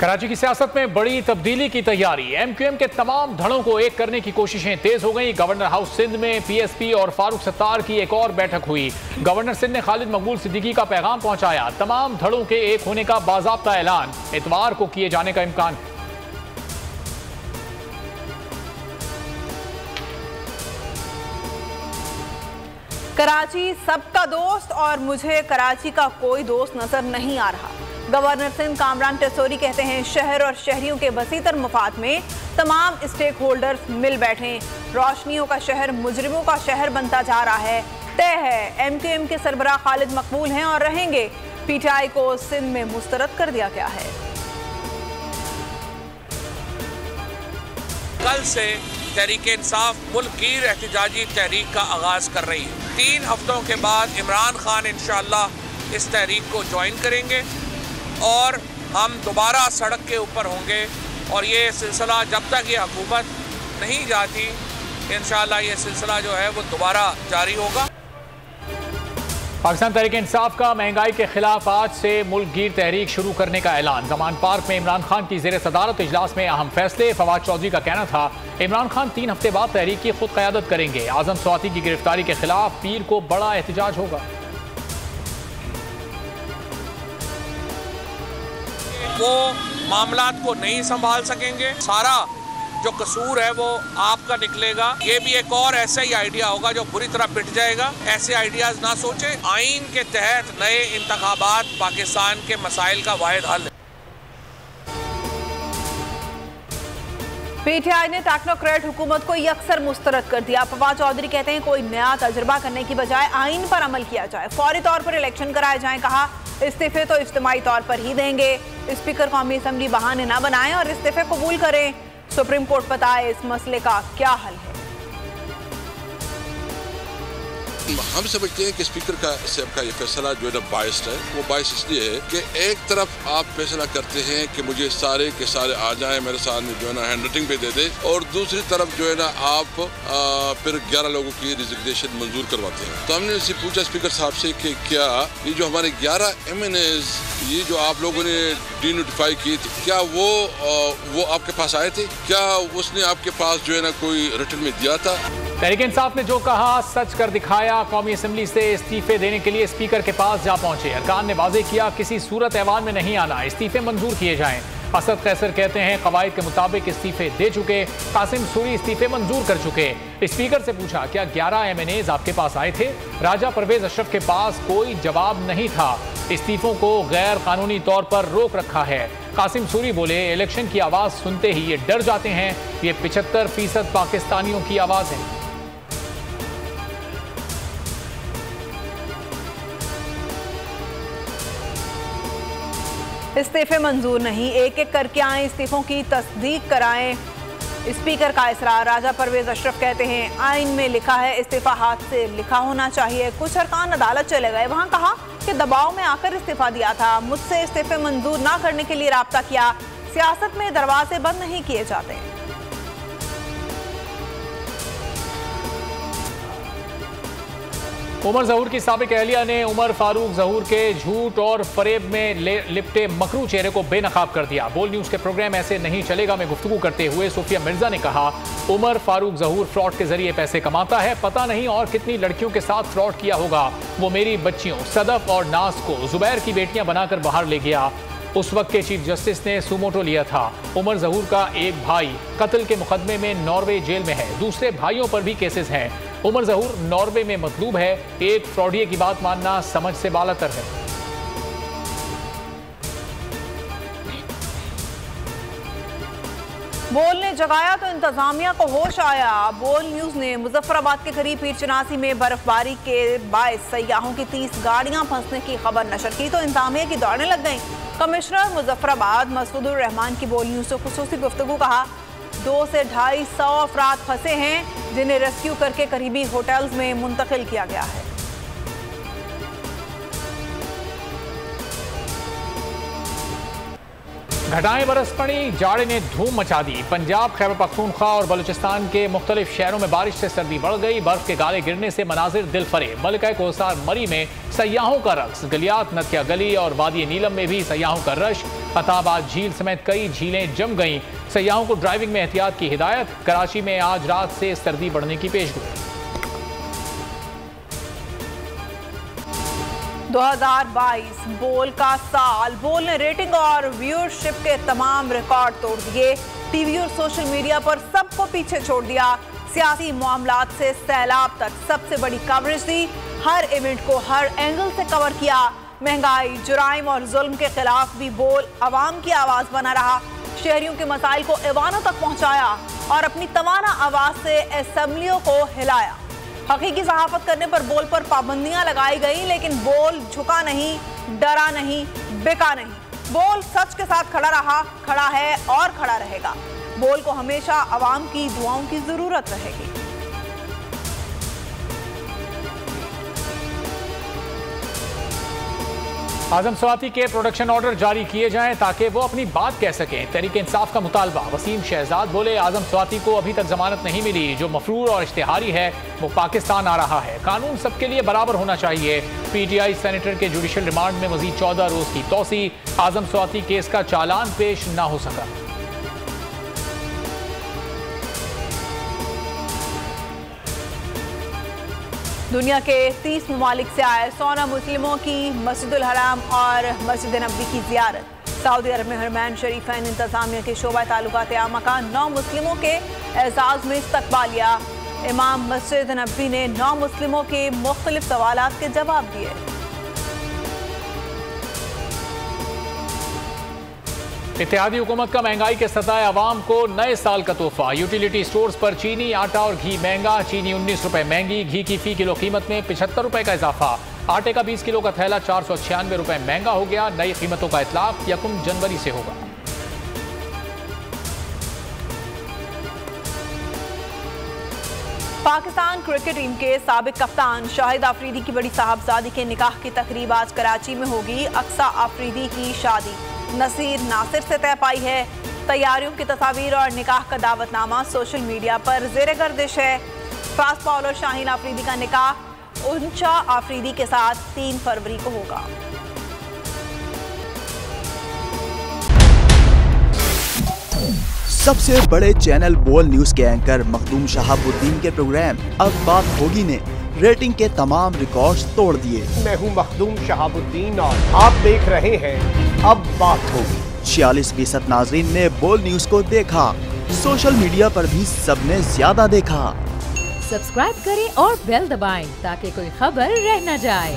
कराची की सियासत में बड़ी तब्दीली की तैयारी। MQM के तमाम धड़ों को एक करने की कोशिशें तेज हो गई। गवर्नर हाउस सिंध में PSP और फारूक सत्तार की एक और बैठक हुई। गवर्नर सिंध ने खालिद मकबूल सिद्दीकी का पैगाम पहुंचाया। तमाम धड़ों के एक होने का बाज़ाब्ता ऐलान इतवार को किए जाने का इम्कान है। कराची सबका दोस्त और मुझे कराची का कोई दोस्त नजर नहीं आ रहा। गवर्नर सिंध कामरान टेसोरी कहते हैं शहर और शहरियों के वसीतर मफाद में तमाम स्टेक होल्डर्स मिल बैठें। रोशनियों का शहर मुजरिमों का शहर बनता जा रहा है। तय है MQM के सरबराह खालिद मकबूल हैं और रहेंगे। PTI को सिंध में मुस्तरद कर दिया गया है। कल से तहरीक इंसाफ मुल्क की एहतजाजी तहरीक का आगाज कर रही है। 3 हफ्तों के बाद इमरान खान इंशाअल्लाह इस तहरीक को ज्वाइन करेंगे और हम दोबारा सड़क के ऊपर होंगे। और ये सिलसिला जब तक ये हुकूमत नहीं जाती इंशाअल्लाह ये सिलसिला जो है वो दोबारा जारी होगा। पाकिस्तान तहरीक इंसाफ का महंगाई के खिलाफ आज से मुल्क गिर तहरीक शुरू करने का ऐलान। जमान पार्क में इमरान खान की ज़ेर सदारत इजलास में अहम फैसले। फवाद चौधरी का कहना था इमरान खान 3 हफ्ते बाद तहरीक की खुद क़यादत करेंगे। आज़म स्वाति की गिरफ्तारी के खिलाफ पीर को बड़ा एहतजाज होगा। वो मामलात को नहीं संभाल सकेंगे। सारा जो कसूर है वो आपका निकलेगा। ये भी एक और ऐसा ही आइडिया होगा जो बुरी तरह पिट जाएगा। ऐसे आइडियाज ना सोचें। आइन के तहत नए इंतखाबात पाकिस्तान के मसाइल का वाहिद हल है। PTI ने टेक्नोक्रेट हुकूमत को यकसर मुस्तरद कर दिया। फवाद चौधरी कहते हैं कोई नया तजुर्बा करने की बजाय आइन पर अमल किया जाए, फौरी तौर पर इलेक्शन कराए जाएं। कहा इस्तीफे तो इज्तिमाई तौर पर ही देंगे। स्पीकर कौमी असम्बली बहाने ना बनाएं और इस्तीफे कबूल करें। सुप्रीम कोर्ट बताए इस मसले का क्या हल है। हम समझते हैं कि स्पीकर का साहब का ये फैसला जो है ना बाइस्ड है। वो बाइस इसलिए है कि एक तरफ आप फैसला करते हैं कि मुझे सारे के सारे आ जाएं मेरे सामने जो है ना हैंड राइटिंग पे दे दे, और दूसरी तरफ जो है ना आप फिर 11 लोगों की रिजिग्नेशन मंजूर करवाते हैं। तो हमने उनसे पूछा स्पीकर साहब से कि क्या ये जो हमारे 11 MNAs ये जो आप लोगों ने डीनोटिफाई की थी, क्या वो आपके पास आए थे? क्या उसने आपके पास जो है ना कोई रिटर्न में दिया था? तहरीक इंसाफ ने जो कहा सच कर दिखाया। कौमी असम्बली से इस्तीफे देने के लिए स्पीकर के पास जा पहुंचे। अरकान ने वाज़ेह किया किसी सूरत ऐवान में नहीं आना, इस्तीफे मंजूर किए जाएं। असद कैसर कहते हैं कवायद के मुताबिक इस्तीफे दे चुके। कासिम सूरी इस्तीफे मंजूर कर चुके। स्पीकर से पूछा क्या 11 MNAs आपके पास आए थे? राजा परवेज अशरफ के पास कोई जवाब नहीं था। इस्तीफों को गैर कानूनी तौर पर रोक रखा है। कासिम सूरी बोले इलेक्शन की आवाज़ सुनते ही ये डर जाते हैं। ये 75% पाकिस्तानियों की आवाज़ है। इस्तीफे मंजूर नहीं, एक एक करके आए, इस्तीफों की तस्दीक कराएं। स्पीकर का इसरार। राजा परवेज अशरफ कहते हैं आइन में लिखा है इस्तीफा हाथ से लिखा होना चाहिए। कुछ अरकान अदालत चले गए, वहां कहा कि दबाव में आकर इस्तीफा दिया था। मुझसे इस्तीफे मंजूर ना करने के लिए राब्ता किया। सियासत में दरवाजे बंद नहीं किए जाते। उमर ज़हूर की साबिक अहलिया ने उमर फारूक ज़हूर के झूठ और फरेब में लिपटे मकरू चेहरे को बेनकाब कर दिया। बोल न्यूज़ के प्रोग्राम ऐसे नहीं चलेगा में गुफ्तगू करते हुए सूफिया मिर्जा ने कहा उमर फारूक ज़हूर फ्रॉड के जरिए पैसे कमाता है। पता नहीं और कितनी लड़कियों के साथ फ्रॉड किया होगा। वो मेरी बच्चियों सदफ और नाज को जुबैर की बेटियां बनाकर बाहर ले गया। उस वक्त के चीफ जस्टिस ने सुमोटो लिया था। उमर ज़हूर का एक भाई कत्ल के मुकदमे में नॉर्वे जेल में है। दूसरे भाइयों पर भी केसेस हैं। उमर ज़हूर नॉर्वे में मतलूब है। एक फ्रॉडिये की बात मानना समझ से बालातर है। बोल ने जगाया तो इंतजामिया को होश आया। बोल न्यूज़ ने मुजफ्फराबाद के करीब पीरचनासी में बर्फबारी के बायस सयाहों की 30 गाड़ियां फंसने की खबर नशर की तो इंतजामिया की दौड़ें लग गईं। कमिश्नर मुजफ्फराबाद मसूदुर रहमान की बोल न्यूज़ से खुसूसी गुफ्तगू। कहा 200 से 250 अफराद फंसे हैं जिन्हें रेस्क्यू करके करीबी होटल्स में मुंतकिल किया गया है। घटाएं बरस पड़ी, जाड़े ने धूम मचा दी। पंजाब, खैबर पख्तूनख्वा और बलूचिस्तान के मुख्तलिफ शहरों में बारिश से सर्दी बढ़ गई। बर्फ के गाले गिरने से मनाजिर दिल फरे। मलिका कोसार मरी में सयाहों का रक्स, गलियात नथिया गली और वादी नीलम में भी सयाहों का रश। खताबाद झील समेत कई झीलें जम गईं। सयाहों को ड्राइविंग में एहतियात की हिदायत। कराची में आज रात से सर्दी बढ़ने की पेशगोई। 2022 बोल का साल। बोल ने रेटिंग और व्यूअरशिप के तमाम रिकॉर्ड तोड़ दिए। टीवी और सोशल मीडिया पर सबको पीछे छोड़ दिया। सियासी मामलात से सैलाब तक सबसे बड़ी कवरेज दी। हर इवेंट को हर एंगल से कवर किया। महंगाई, जुराइम और जुल्म के खिलाफ भी बोल अवाम की आवाज बना रहा। शहरियों के मसाइल को ऐवानों तक पहुंचाया और अपनी तवाना आवाज से असेंबलियों को हिलाया। हकीकी सहाफत करने पर बोल पर पाबंदियां लगाई गई, लेकिन बोल झुका नहीं, डरा नहीं, बिका नहीं। बोल सच के साथ खड़ा रहा, खड़ा है और खड़ा रहेगा। बोल को हमेशा अवाम की दुआओं की जरूरत रहेगी। आजम स्वाति के प्रोडक्शन ऑर्डर जारी किए जाएं ताकि वो अपनी बात कह सकें। तहरीक इंसाफ का मुतालबा। वसीम शहजाद बोले, आजम स्वाति को अभी तक जमानत नहीं मिली। जो मफरूर और इश्तिहारी है वो पाकिस्तान आ रहा है। कानून सबके लिए बराबर होना चाहिए। PTI सेनेटर के जुडिशल रिमांड में मजीद 14 रोज की तोसी। आजम स्वाति केस का चालान पेश न हो सका। दुनिया के 30 ममालिक से आए 100 मुस्लिमों की मस्जिदुल हराम और मस्जिद नबवी की जियारत। सऊदी अरब में हरमैन शरीफैन इंतजामिया के शोबा ताल्लुकात आमा का 9 मुस्लिमों के एजाज में इस्तकबालिया। इमाम मस्जिद नबवी ने 9 मुस्लिमों के मुख्तलिफ सवालात के जवाब दिए। इत्तेहादी हुकूमत का महंगाई के सताए अवाम को नए साल का तोहफा। यूटिलिटी स्टोर्स पर चीनी, आटा और घी महंगा। चीनी 19 रुपए महंगी। घी की फी किलो कीमत में 75 रुपए का इजाफा। आटे का 20 किलो का थैला 496 रुपए महंगा हो गया। नई कीमतों का इतलाक 1 जनवरी से होगा। पाकिस्तान क्रिकेट टीम के साबिक कप्तान शाहिद आफरीदी की बड़ी साहबजादी के निकाह की तकरीब आज कराची में होगी। अक्सा आफरीदी की शादी नसीर नासिर से तय पाई है। तैयारियों की तस्वीर और निकाह का दावतनामा सोशल मीडिया पर ज़ेरे गर्दिश है। फास्ट बॉलर शाहीन आफरीदी का निकाह उनचा आफरीदी के साथ 3 फरवरी को होगा। सबसे बड़े चैनल बोल न्यूज के एंकर मखदूम शहाबुद्दीन के प्रोग्राम अब बात होगी ने रेटिंग के तमाम रिकॉर्ड्स तोड़ दिए। मैं हूं मखदूम शहाबुद्दीन और आप देख रहे हैं अब बात होगी। 46% नाजरीन ने बोल न्यूज को देखा। सोशल मीडिया पर भी सबने ज्यादा देखा। सब्सक्राइब करें और बेल दबाएं ताकि कोई खबर रह न जाए।